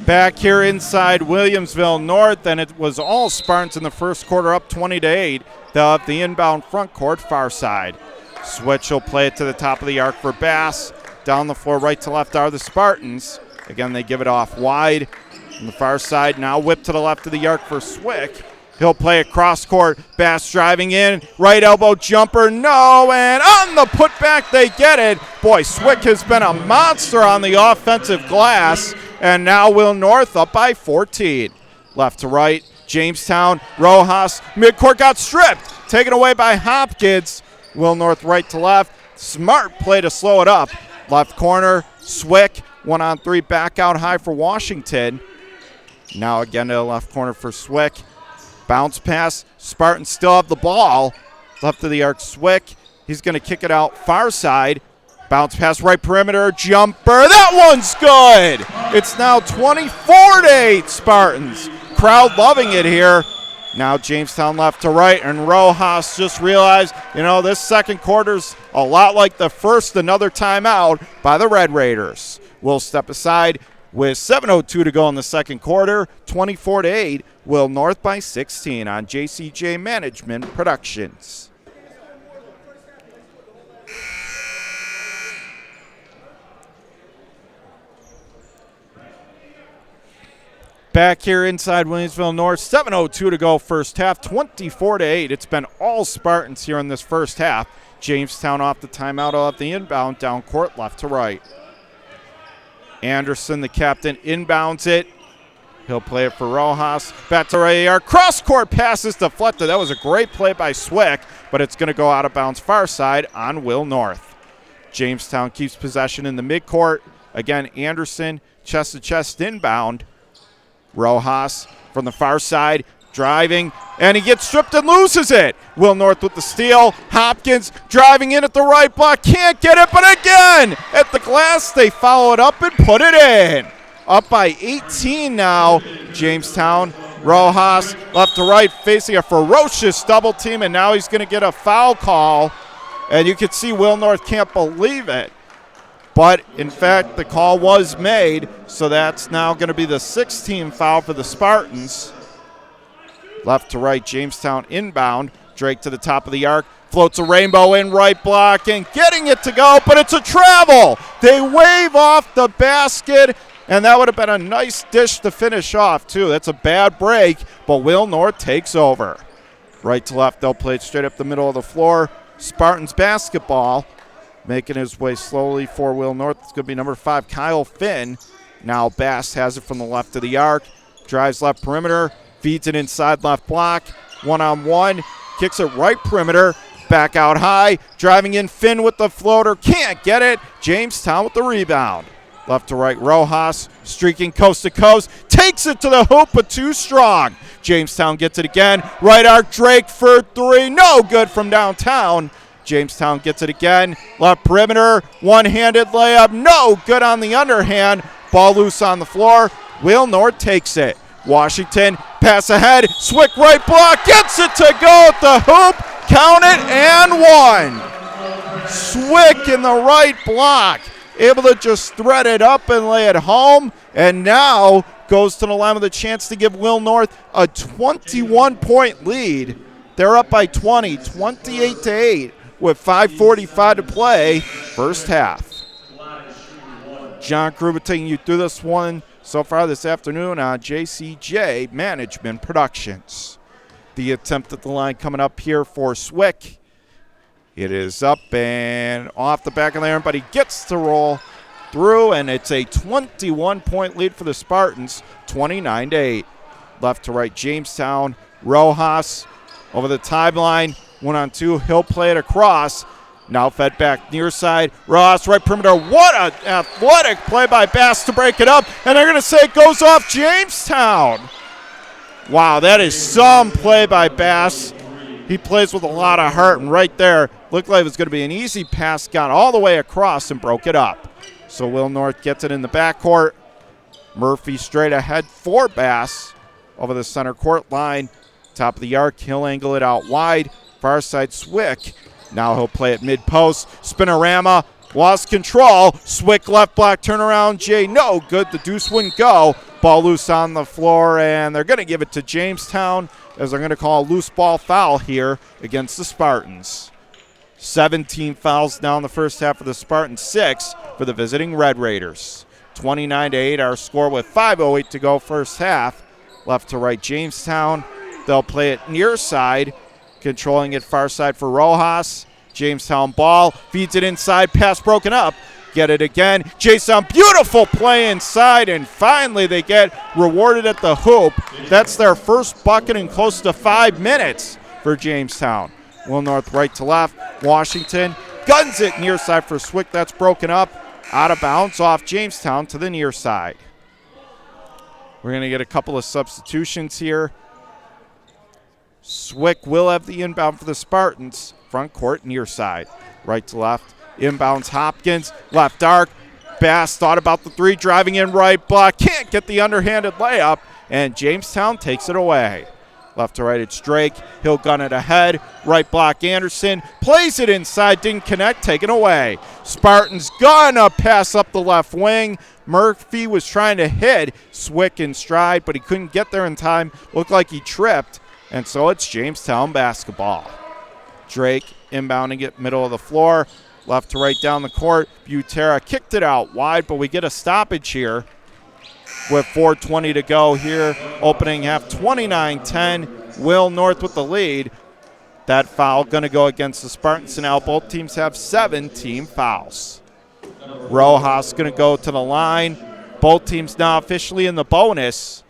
Back here inside Williamsville North, and it was all Spartans in the first quarter, up 20-8. They'll have the inbound front court, far side. Switch will play it to the top of the arc for Bass. Down the floor, right to left are the Spartans. Again, they give it off wide. On the far side, now whip to the left of the arc for Swick. He'll play it cross court. Bass driving in. Right elbow jumper. No. And on the putback, they get it. Boy, Swick has been a monster on the offensive glass. And now Will North up by 14. Left to right. Jamestown. Rojas. Midcourt got stripped. Taken away by Hopkins. Will North right to left. Smart play to slow it up. Left corner. Swick. 1-on-3 back out high for Washington. Now again to the left corner for Swick. Bounce pass. Spartans still have the ball. Left of the arc, Swick. He's going to kick it out far side. Bounce pass right perimeter. Jumper. That one's good. It's now 24-8 Spartans. Crowd loving it here. Now Jamestown left to right, and Rojas just realized, this second quarter's a lot like the first. Another timeout by the Red Raiders. We'll step aside with 7:02 to go in the second quarter. 24-8. Will North by 16 on JCJ Management Productions. Back here inside Williamsville North, 7:02 to go first half, 24-8. It's been all Spartans here in this first half. Jamestown off the timeout, off the inbound, down court, left to right. Anderson, the captain, inbounds it. He'll play it for Rojas. Back to right. Cross-court passes deflected. That was a great play by Swick, but it's going to go out of bounds far side on Will North. Jamestown keeps possession in the midcourt. Again, Anderson, chest-to-chest inbound. Rojas from the far side, driving, and he gets stripped and loses it. Will North with the steal. Hopkins driving in at the right block. Can't get it, but again, at the glass, they follow it up and put it in. Up by 18 now, Jamestown. Rojas left to right, facing a ferocious double team, and now he's going to get a foul call. And you can see Will North can't believe it. But, in fact, the call was made, so that's now going to be the 6th foul for the Spartans. Left to right, Jamestown inbound. Drake to the top of the arc. Floats a rainbow in, right block, and getting it to go, but it's a travel. They wave off the basket, and that would have been a nice dish to finish off, too. That's a bad break, but Will North takes over. Right to left, they'll play it straight up the middle of the floor. Spartans basketball. Making his way slowly for Will North. It's going to be number 5, Kyle Finn. Now Bass has it from the left of the arc. Drives left perimeter. Feeds it inside left block. 1-on-1. Kicks it right perimeter. Back out high. Driving in Finn with the floater. Can't get it. Jamestown with the rebound. Left to right, Rojas. Streaking coast to coast. Takes it to the hoop, but too strong. Jamestown gets it again. Right arc, Drake for 3. No good from downtown. Jamestown gets it again. Left perimeter, one-handed layup. No good on the underhand. Ball loose on the floor. Will North takes it. Washington, pass ahead. Swick right block. Gets it to go at the hoop. Count it and 1. Swick in the right block. Able to just thread it up and lay it home. And now goes to the line with a chance to give Will North a 21-point lead. They're up by 20, 28-8. With 5:45 to play, first half. John Carubba taking you through this one so far this afternoon on JCJ Management Productions. The attempt at the line coming up here for Swick. It is up and off the back of the iron, but he gets to roll through, and it's a 21-point lead for the Spartans, 29-8. Left to right, Jamestown. Rojas over the timeline. 1-on-2, he'll play it across. Now fed back near side. Ross, right perimeter. What an athletic play by Bass to break it up. And they're going to say it goes off Jamestown. Wow, that is some play by Bass. He plays with a lot of heart, and right there, looked like it was going to be an easy pass. Got all the way across and broke it up. So Will North gets it in the backcourt. Murphy straight ahead for Bass over the center court line. Top of the arc, he'll angle it out wide. Far side, Swick. Now he'll play it mid-post. Spinorama, lost control. Swick left block, turnaround, Jay. No good. The deuce wouldn't go. Ball loose on the floor, and they're going to give it to Jamestown as they're going to call a loose ball foul here against the Spartans. 17 fouls now in the first half for the Spartans, 6 for the visiting Red Raiders. 29-8 our score with 5:08 to go first half. Left to right Jamestown. They'll play it near side, controlling it far side for Rojas. Jamestown ball, feeds it inside, pass broken up. Get it again. Jamestown, beautiful play inside, and finally they get rewarded at the hoop. That's their first bucket in close to 5 minutes for Jamestown. Will North right to left. Washington guns it near side for Swick. That's broken up. Out of bounds off Jamestown to the near side. We're going to get a couple of substitutions here. Swick will have the inbound for the Spartans. Front court near side. Right to left. Inbounds Hopkins, left arc. Bass thought about the three, driving in right block. Can't get the underhanded layup, and Jamestown takes it away. Left to right, it's Drake. He'll gun it ahead. Right block, Anderson. Plays it inside, didn't connect, taken away. Spartans gonna pass up the left wing. Murphy was trying to hit Swick in stride, but he couldn't get there in time. Looked like he tripped, and so it's Jamestown basketball. Drake inbounding it middle of the floor. Left to right down the court. Butera kicked it out wide, but we get a stoppage here with 4:20 to go here. Opening half 29-10. Will North with the lead. That foul going to go against the Spartans. And now both teams have 7 team fouls. Rojas going to go to the line. Both teams now officially in the bonus.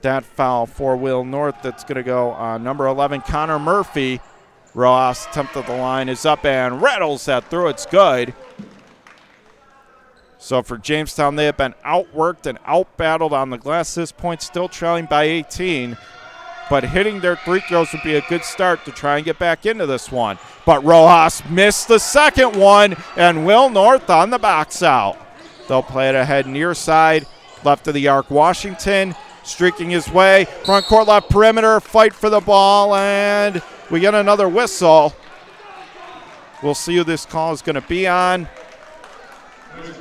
That foul for Will North, that's going to go on number 11, Connor Murphy. Rojas attempted the line, is up and rattles that through. It's good. So for Jamestown, they have been outworked and outbattled on the glass. This point still trailing by 18. But hitting their free throws would be a good start to try and get back into this one. But Rojas missed the second one, and Will North on the box out. They'll play it ahead near side. Left of the arc, Washington streaking his way. Front court left perimeter, fight for the ball, and we get another whistle. We'll see who this call is going to be on.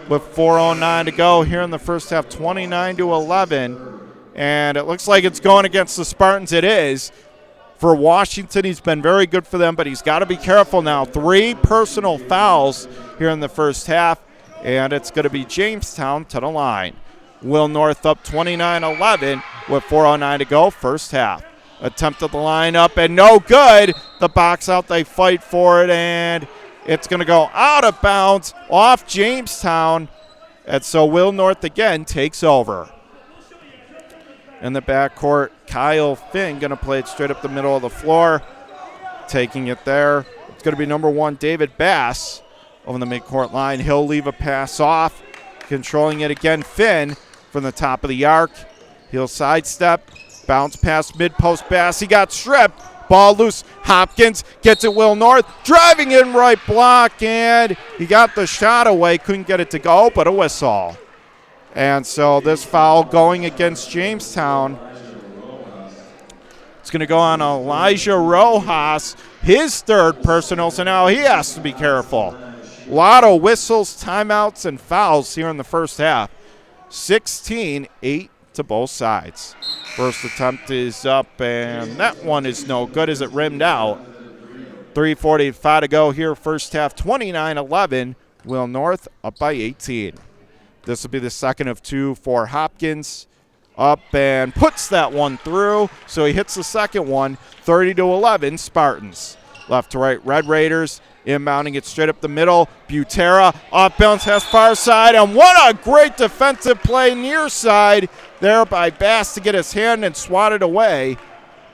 With 4:09 to go here in the first half, 29-11. And it looks like it's going against the Spartans. It is. For Washington, he's been very good for them, but he's got to be careful now. 3 personal fouls here in the first half, and it's going to be Jamestown to the line. Will North up 29-11 with 4:09 to go, first half. Attempt at the lineup, and no good. The box out, they fight for it, and it's going to go out of bounds off Jamestown. And so Will North again takes over. In the backcourt, Kyle Finn going to play it straight up the middle of the floor. Taking it there. It's going to be number 1, David Bass, over the midcourt line. He'll leave a pass off. Controlling it again, Finn from the top of the arc. He'll sidestep. Bounce past mid-post Bass. He got stripped. Ball loose. Hopkins gets it Will North. Driving in right block, and he got the shot away. Couldn't get it to go, but a whistle. And so this foul going against Jamestown. It's going to go on Elijah Rojas, his third personal, so now he has to be careful. A lot of whistles, timeouts, and fouls here in the first half. 16-8 to both sides. First attempt is up, and that one is no good as it rimmed out. 3:45 to go here, first half, 29-11. Will North up by 18. This will be the second of 2 for Hopkins. Up and puts that one through, so he hits the second one. 30-11, Spartans. Left to right, Red Raiders. Inbounding it straight up the middle. Butera off bounce, has far side, and what a great defensive play near side there by Bass to get his hand and swat it away.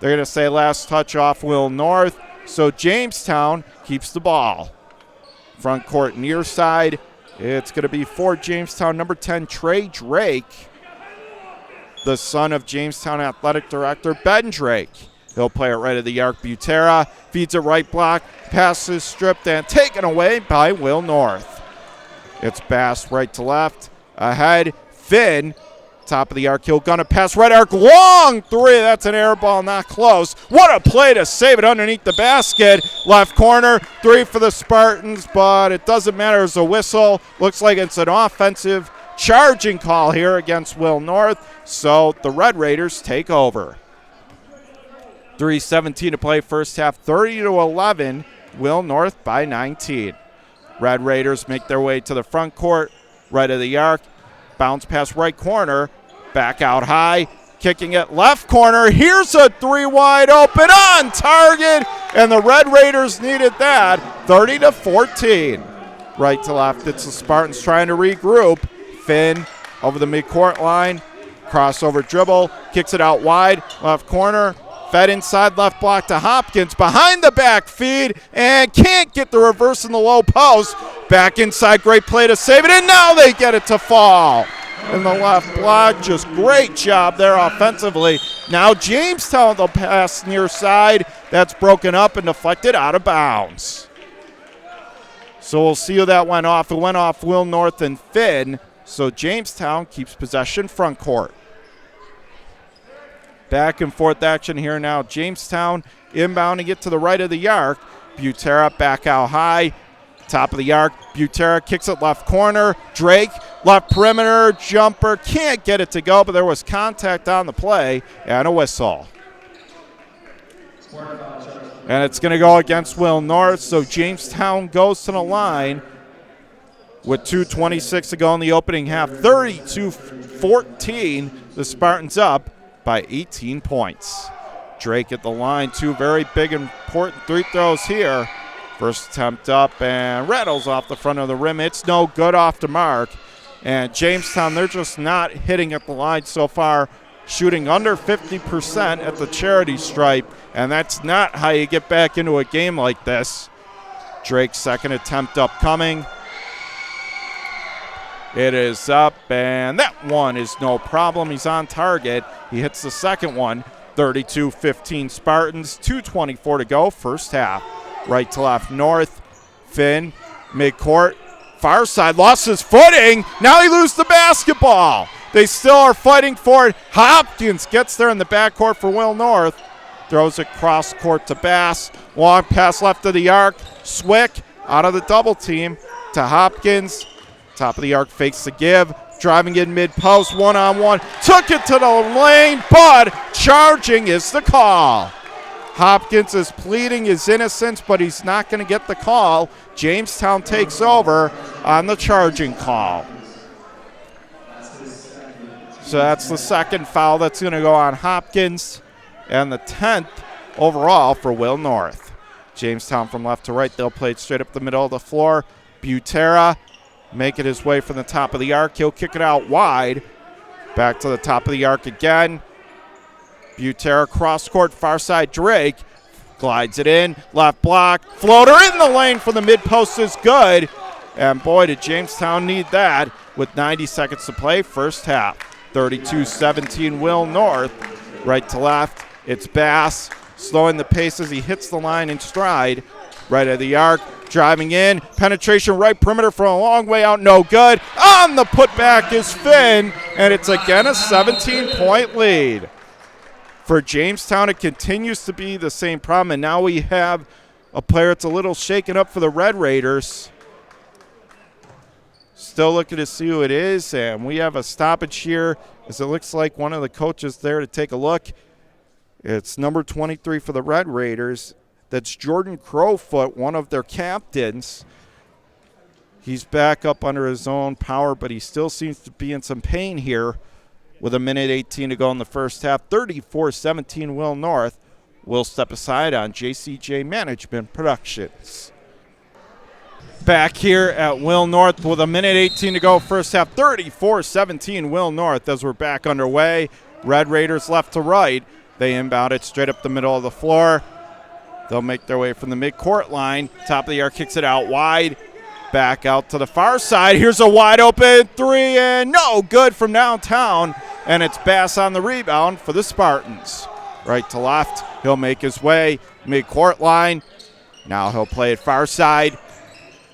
They're going to say last touch off Will North, so Jamestown keeps the ball. Front court near side. It's going to be for Jamestown, number 10, Trey Drake, the son of Jamestown Athletic Director Ben Drake. He'll play it right at the arc. Butera feeds a right block, passes stripped and taken away by Will North. It's Bass right to left. Ahead, Finn, top of the arc. He'll gun a pass right arc, long 3. That's an air ball, not close. What a play to save it underneath the basket. Left corner, 3 for the Spartans, but it doesn't matter. It's a whistle. Looks like it's an offensive charging call here against Will North, so the Red Raiders take over. 3:17 to play first half, 30-11, Will North by 19. Red Raiders make their way to the front court, right of the arc, bounce pass right corner, back out high, kicking it left corner. Here's a three wide open on target, and the Red Raiders needed that. 30-14. Right to left, it's the Spartans trying to regroup. Finn over the midcourt line, crossover dribble, kicks it out wide, left corner, fed inside left block to Hopkins, behind the back feed, and can't get the reverse in the low post. Back inside, great play to save it, and now they get it to fall. In the left block, just great job there offensively. Now Jamestown with the pass near side. That's broken up and deflected out of bounds. So we'll see who that went off. It went off Will North and Finn. So Jamestown keeps possession front court. Back and forth action here now. Jamestown inbounding it to the right of the arc. Butera back out high. Top of the arc. Butera kicks it left corner. Drake left perimeter. Jumper. Can't get it to go, but there was contact on the play and a whistle. And it's going to go against Will North. So Jamestown goes to the line with 2:26 to go in the opening half. 32-14. The Spartans up by 18 points. Drake at the line. Two very big, important free throws here. First attempt up and rattles off the front of the rim. It's no good off the mark. And Jamestown, they're just not hitting at the line so far, shooting under 50% at the charity stripe. And that's not how you get back into a game like this. Drake's second attempt upcoming. It is up, and that one is no problem. He's on target. He hits the second one. 32-15 Spartans, 2:24 to go, first half. Right to left, North. Finn, midcourt, far side, lost his footing. Now he loses the basketball. They still are fighting for it. Hopkins gets there in the backcourt for Will North. Throws it cross court to Bass. Long pass left of the arc. Swick out of the double team to Hopkins. Top of the arc, fakes the give. Driving in mid-post, one-on-one. Took it to the lane, but charging is the call. Hopkins is pleading his innocence, but he's not going to get the call. Jamestown takes over on the charging call. So that's the second foul that's going to go on Hopkins, and the 10th overall for Will North. Jamestown from left to right, they'll play it straight up the middle of the floor. Butera making his way from the top of the arc. He'll kick it out wide. Back to the top of the arc again. Butera cross court, far side Drake. Glides it in, left block. Floater in the lane for the mid post is good. And boy, did Jamestown need that with 90 seconds to play, first half. 32-17 Will North. Right to left, it's Bass. Slowing the pace as he hits the line in stride. Right of the arc, driving in, penetration right perimeter from a long way out, no good. On the putback is Finn, and it's again a 17-point lead. For Jamestown, it continues to be the same problem, and now we have a player that's a little shaken up for the Red Raiders. Still looking to see who it is, and we have a stoppage here as it looks like one of the coaches there to take a look. It's number 23 for the Red Raiders. That's Jordan Crowfoot, one of their captains. He's back up under his own power, but he still seems to be in some pain here with 1:18 to go in the first half. 34-17 Will North. We'll step aside on JCJ Management Productions. Back here at Will North with 1:18 to go first half. 34-17 Will North as we're back underway. Red Raiders left to right. They inbound it straight up the middle of the floor. They'll make their way from the midcourt line. Top of the arc, kicks it out wide. Back out to the far side. Here's a wide open three, and no good from downtown. And it's Bass on the rebound for the Spartans. Right to left, he'll make his way. Midcourt line. Now he'll play it far side.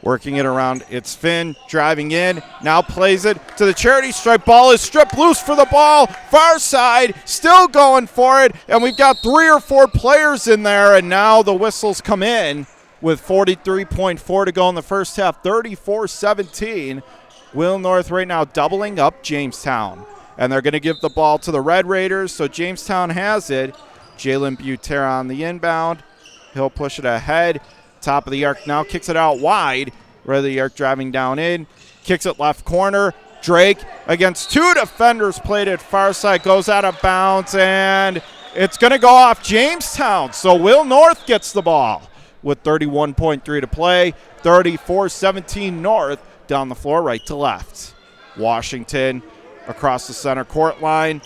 Working it around, it's Finn driving in, now plays it to the charity stripe. Ball is stripped loose for the ball. Far side, still going for it, and we've got 3 or 4 players in there, and now the whistles come in with 43.4 to go in the first half. 34-17. Will North right now doubling up Jamestown. And they're going to give the ball to the Red Raiders, so Jamestown has it. Jalen Butera on the inbound. He'll push it ahead. Top of the arc now, kicks it out wide. Right of the arc driving down in. Kicks it left corner. Drake against two defenders, played it far side, goes out of bounds, and it's going to go off Jamestown. So Will North gets the ball with 31.3 to play. 34-17 North down the floor, right to left. Washington across the center court line.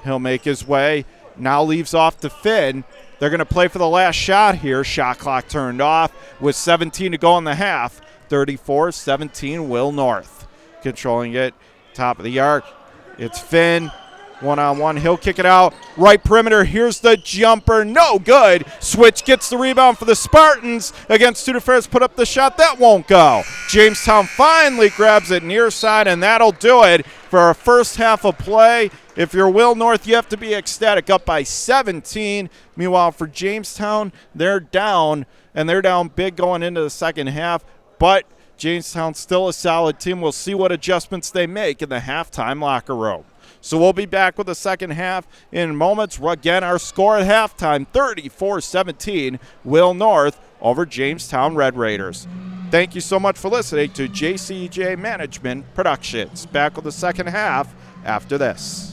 He'll make his way. Now leaves off to Finn. They're going to play for the last shot here. Shot clock turned off with 17 to go in the half. 34-17 Will North. Controlling it. Top of the arc. It's Finn. One-on-one. He'll kick it out. Right perimeter. Here's the jumper. No good. Switch gets the rebound for the Spartans. Against two defenders. Put up the shot. That won't go. Jamestown finally grabs it near side, and that'll do it for our first half of play. If you're Will North, you have to be ecstatic. Up by 17. Meanwhile, for Jamestown, they're down, and they're down big going into the second half. But Jamestown's still a solid team. We'll see what adjustments they make in the halftime locker room. So we'll be back with the second half in moments. Again, our score at halftime, 34-17, Will North over Jamestown Red Raiders. Thank you so much for listening to JCJ Management Productions. Back with the second half after this.